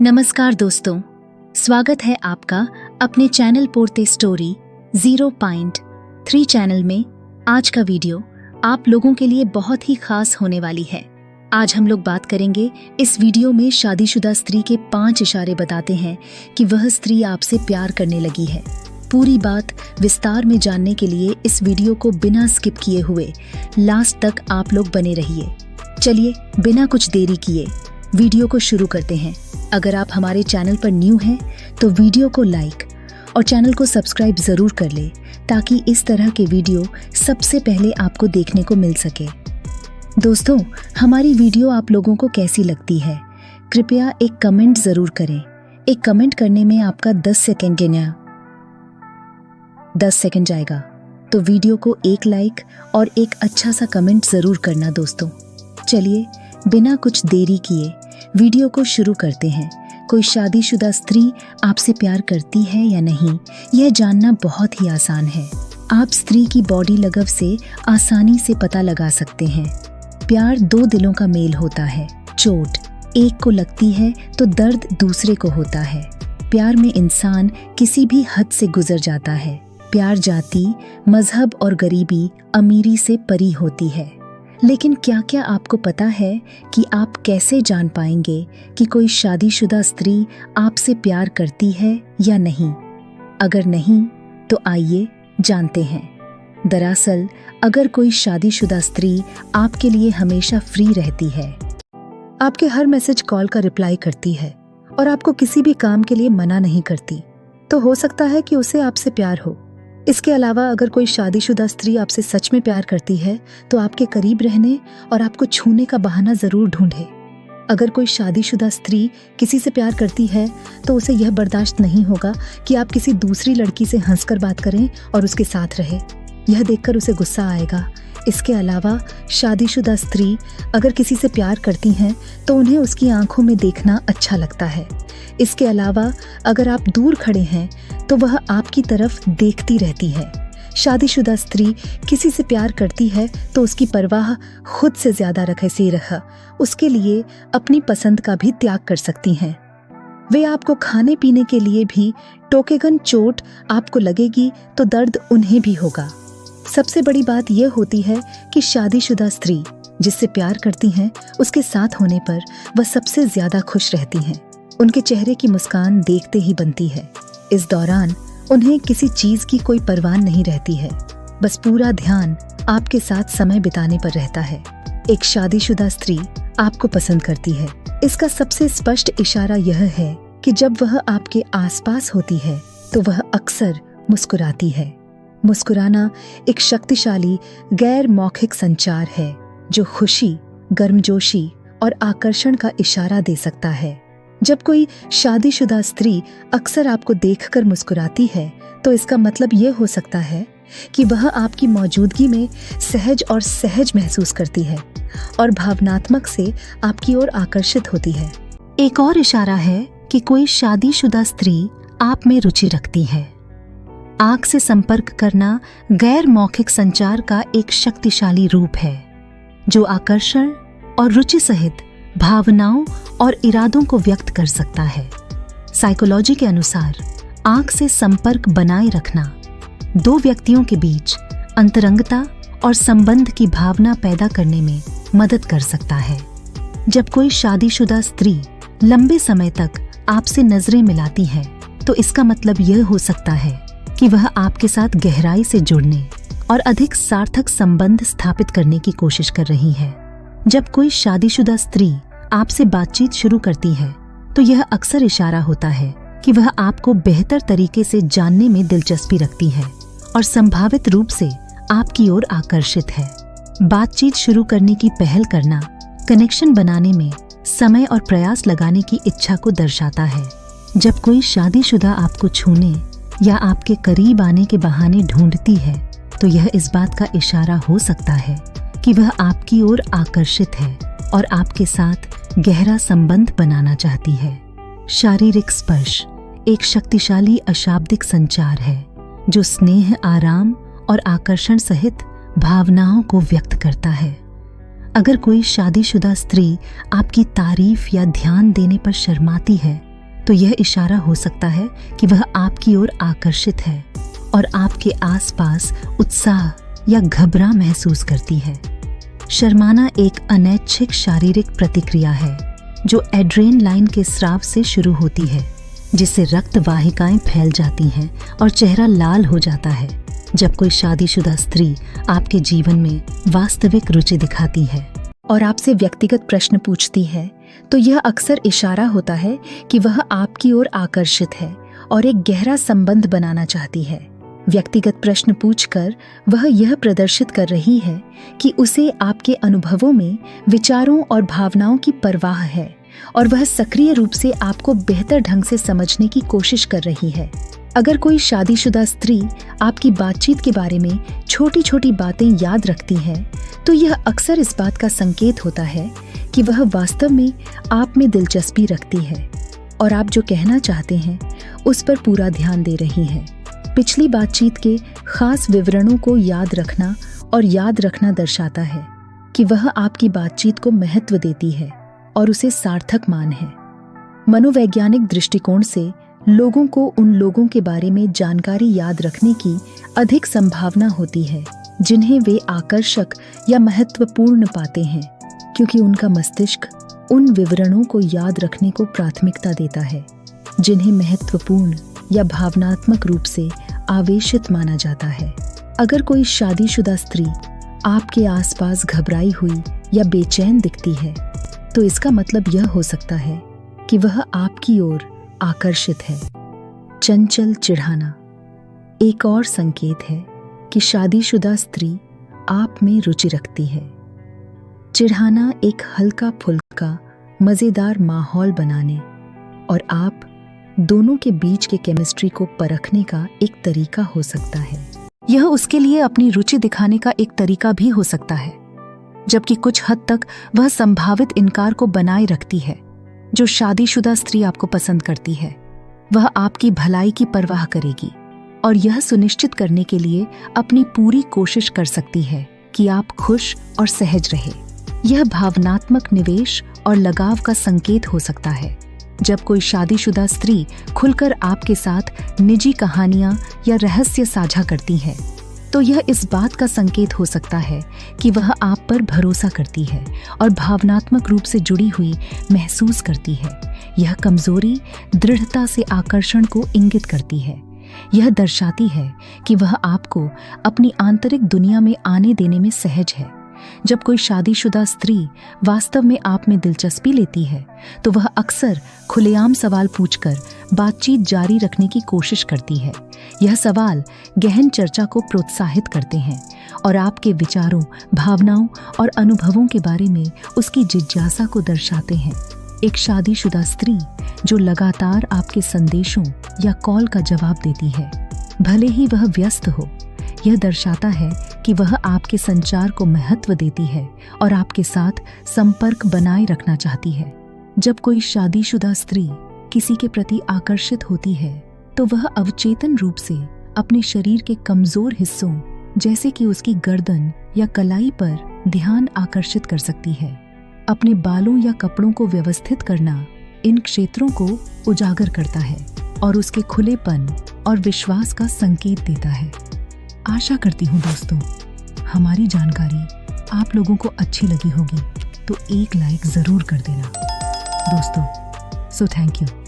नमस्कार दोस्तों, स्वागत है आपका अपने चैनल पोरते स्टोरी 0.3 चैनल में। आज का वीडियो आप लोगों के लिए बहुत ही खास होने वाली है। आज हम लोग बात करेंगे इस वीडियो में शादीशुदा स्त्री के 5 इशारे बताते हैं कि वह स्त्री आपसे प्यार करने लगी है। पूरी बात विस्तार में जानने के लिए इस वीडियो को बिना स्किप किए हुए लास्ट तक आप लोग बने रहिए। चलिए बिना कुछ देरी किए वीडियो को शुरू करते हैं। अगर आप हमारे चैनल पर न्यू हैं तो वीडियो को लाइक और चैनल को सब्सक्राइब जरूर कर ले ताकि इस तरह के वीडियो सबसे पहले आपको देखने को मिल सके। दोस्तों, हमारी वीडियो आप लोगों को कैसी लगती है कृपया एक कमेंट जरूर करें। एक कमेंट करने में आपका 10 सेकंड जाएगा, तो वीडियो को एक लाइक और एक अच्छा सा कमेंट जरूर करना दोस्तों। चलिए बिना कुछ देरी किए वीडियो को शुरू करते हैं। कोई शादीशुदा स्त्री आपसे प्यार करती है या नहीं, यह जानना बहुत ही आसान है। आप स्त्री की बॉडी लगव से आसानी से पता लगा सकते हैं। प्यार 2 दिलों का मेल होता है। चोट एक को लगती है तो दर्द दूसरे को होता है। प्यार में इंसान किसी भी हद से गुजर जाता है। प्यार जाति, मजहब और गरीबी, अमीरी से परी होती है। लेकिन क्या क्या आपको पता है कि आप कैसे जान पाएंगे कि कोई शादीशुदा स्त्री आपसे प्यार करती है या नहीं? अगर नहीं तो आइए जानते हैं। दरअसल अगर कोई शादीशुदा स्त्री आपके लिए हमेशा फ्री रहती है, आपके हर मैसेज कॉल का रिप्लाई करती है और आपको किसी भी काम के लिए मना नहीं करती, तो हो सकता है कि उसे आपसे प्यार हो। इसके अलावा अगर कोई शादीशुदा स्त्री आपसे सच में प्यार करती है तो आपके करीब रहने और आपको छूने का बहाना जरूर ढूंढे। अगर कोई शादीशुदा स्त्री किसी से प्यार करती है तो उसे यह बर्दाश्त नहीं होगा कि आप किसी दूसरी लड़की से हंसकर बात करें और उसके साथ रहे। यह देखकर उसे गुस्सा आएगा। इसके अलावा शादीशुदा स्त्री अगर किसी से प्यार करती हैं तो उन्हें उसकी आंखों में देखना अच्छा लगता है। इसके अलावा अगर आप दूर खड़े हैं तो वह आपकी तरफ देखती रहती है। शादीशुदा स्त्री किसी से प्यार करती है तो उसकी परवाह खुद से ज्यादा रखे से रहा, उसके लिए अपनी पसंद का भी त्याग कर सकती हैं। वे आपको खाने पीने के लिए भी टोकेगन। चोट आपको लगेगी तो दर्द उन्हें भी होगा। सबसे बड़ी बात यह होती है कि शादीशुदा स्त्री जिससे प्यार करती हैं उसके साथ होने पर वह सबसे ज्यादा खुश रहती हैं। उनके चेहरे की मुस्कान देखते ही बनती है। इस दौरान उन्हें किसी चीज की कोई परवाह नहीं रहती है, बस पूरा ध्यान आपके साथ समय बिताने पर रहता है। एक शादीशुदा स्त्री आपको पसंद करती है। इसका सबसे स्पष्ट इशारा यह है कि जब वह आपके आसपास होती है तो वह अक्सर मुस्कुराती है। मुस्कुराना एक शक्तिशाली गैर मौखिक संचार है जो खुशी, गर्मजोशी और आकर्षण का इशारा दे सकता है। जब कोई शादीशुदा स्त्री अक्सर आपको देखकर मुस्कुराती है तो इसका मतलब यह हो सकता है कि वह आपकी मौजूदगी में सहज महसूस करती है और भावनात्मक से आपकी ओर आकर्षित होती है। एक और इशारा है कि कोई शादीशुदा स्त्री आप में रुचि रखती है। आंख से संपर्क करना गैर मौखिक संचार का एक शक्तिशाली रूप है जो आकर्षण और रुचि सहित भावनाओं और इरादों को व्यक्त कर सकता है। साइकोलॉजी के अनुसार आंख से संपर्क बनाए रखना 2 व्यक्तियों के बीच अंतरंगता और संबंध की भावना पैदा करने में मदद कर सकता है। जब कोई शादीशुदा स्त्री लंबे समय तक आपसे नजरें मिलाती है तो इसका मतलब यह हो सकता है कि वह आपके साथ गहराई से जुड़ने और अधिक सार्थक संबंध स्थापित करने की कोशिश कर रही है। जब कोई शादीशुदा स्त्री आपसे बातचीत शुरू करती है तो यह अक्सर इशारा होता है कि वह आपको बेहतर तरीके से जानने में दिलचस्पी रखती है और संभावित रूप से आपकी ओर आकर्षित है। बातचीत शुरू करने की पहल करना कनेक्शन बनाने में समय और प्रयास लगाने की इच्छा को दर्शाता है। जब कोई शादीशुदा आपको छूने या आपके करीब आने के बहाने ढूंढती है तो यह इस बात का इशारा हो सकता है कि वह आपकी ओर आकर्षित है और आपके साथ गहरा संबंध बनाना चाहती है। शारीरिक स्पर्श एक शक्तिशाली अशाब्दिक संचार है जो स्नेह, आराम और आकर्षण सहित भावनाओं को व्यक्त करता है। अगर कोई शादीशुदा स्त्री आपकी तारीफ या ध्यान देने पर शर्माती है तो यह इशारा हो सकता है कि वह आपकी ओर आकर्षित है और आपके आसपास उत्साह या घबरा महसूस करती है। शर्माना एक अनैच्छिक शारीरिक प्रतिक्रिया है जो एड्रेनलाइन के स्राव से शुरू होती है, जिससे रक्त वाहिकाएं फैल जाती हैं और चेहरा लाल हो जाता है जब कोई शादीशुदा स्त्री आपके जीवन में वास्तविक रुचि दिखाती है और आपसे व्यक्तिगत प्रश्न पूछती है, तो यह अक्सर इशारा होता है कि वह आपकी ओर आकर्षित है और एक गहरा संबंध बनाना चाहती है। व्यक्तिगत प्रश्न पूछकर वह यह प्रदर्शित कर रही है कि उसे आपके अनुभवों में विचारों और भावनाओं की परवाह है और वह सक्रिय रूप से आपको बेहतर ढंग से समझने की कोशिश कर रही है। अगर कोई शादीशुदा स्त्री आपकी बातचीत के बारे में छोटी छोटी बातें याद रखती है, तो यह अक्सर इस बात का संकेत होता है कि वह वास्तव में आप में दिलचस्पी रखती है और आप जो कहना चाहते हैं उस पर पूरा ध्यान दे रही है। पिछली बातचीत के खास विवरणों को याद रखना दर्शाता है कि वह आपकी बातचीत को महत्व देती है और उसे सार्थक मान है। मनोवैज्ञानिक दृष्टिकोण से लोगों को उन लोगों के बारे में जानकारी याद रखने की अधिक संभावना होती है जिन्हें वे आकर्षक या महत्वपूर्ण पाते हैं, क्योंकि उनका मस्तिष्क उन विवरणों को याद रखने को प्राथमिकता देता है जिन्हें महत्वपूर्ण या भावनात्मक रूप से आवेशित माना जाता है। अगर कोई शादीशुदा स्त्री आपके आसपास घबराई हुई या बेचैन दिखती है, तो इसका मतलब यह हो सकता है कि वह आपकी ओर आकर्षित है। चंचल चिढ़ाना एक और संकेत है कि शादीशुदा स्त्री आप में रुचि रखती है। चिढ़ाना एक हल्का फुल्का मजेदार माहौल बनाने और आप दोनों के बीच के केमिस्ट्री को परखने का एक तरीका हो सकता है। यह उसके लिए अपनी रुचि दिखाने का एक तरीका भी हो सकता है, जबकि कुछ हद तक वह संभावित इनकार को बनाए रखती है। जो शादीशुदा स्त्री आपको पसंद करती है, वह आपकी भलाई की परवाह करेगी और यह सुनिश्चित करने के लिए अपनी पूरी कोशिश कर सकती है कि आप खुश और सहज रहे। यह भावनात्मक निवेश और लगाव का संकेत हो सकता है। जब कोई शादीशुदा स्त्री खुलकर आपके साथ निजी कहानियां या रहस्य साझा करती है, तो यह इस बात का संकेत हो सकता है कि वह आप पर भरोसा करती है और भावनात्मक रूप से जुड़ी हुई महसूस करती है। यह कमजोरी दृढ़ता से आकर्षण को इंगित करती है। यह दर्शाती है कि वह आपको अपनी आंतरिक दुनिया में आने देने में सहज है। जब कोई शादीशुदा स्त्री वास्तव में आप में दिलचस्पी लेती है, तो वह अक्सर खुलेआम सवाल पूछकर बातचीत जारी रखने की कोशिश करती है। यह सवाल गहन चर्चा को प्रोत्साहित करते हैं और आपके विचारों, भावनाओं और अनुभवों के बारे में उसकी जिज्ञासा को दर्शाते हैं। एक शादीशुदा स्त्री जो लगातार आपके संदेशों या कॉल का जवाब देती है, भले ही वह व्यस्त हो, यह दर्शाता है कि वह आपके संचार को महत्व देती है और आपके साथ संपर्क बनाए रखना चाहती है। जब कोई शादीशुदा स्त्री किसी के प्रति आकर्षित होती है, तो वह अवचेतन रूप से अपने शरीर के कमजोर हिस्सों जैसे कि उसकी गर्दन या कलाई पर ध्यान आकर्षित कर सकती है। अपने बालों या कपड़ों को व्यवस्थित करना इन क्षेत्रों को उजागर करता है और उसके खुलेपन और विश्वास का संकेत देता है। आशा करती हूँ दोस्तों, हमारी जानकारी आप लोगों को अच्छी लगी होगी, तो एक लाइक जरूर कर देना दोस्तों। So thank you.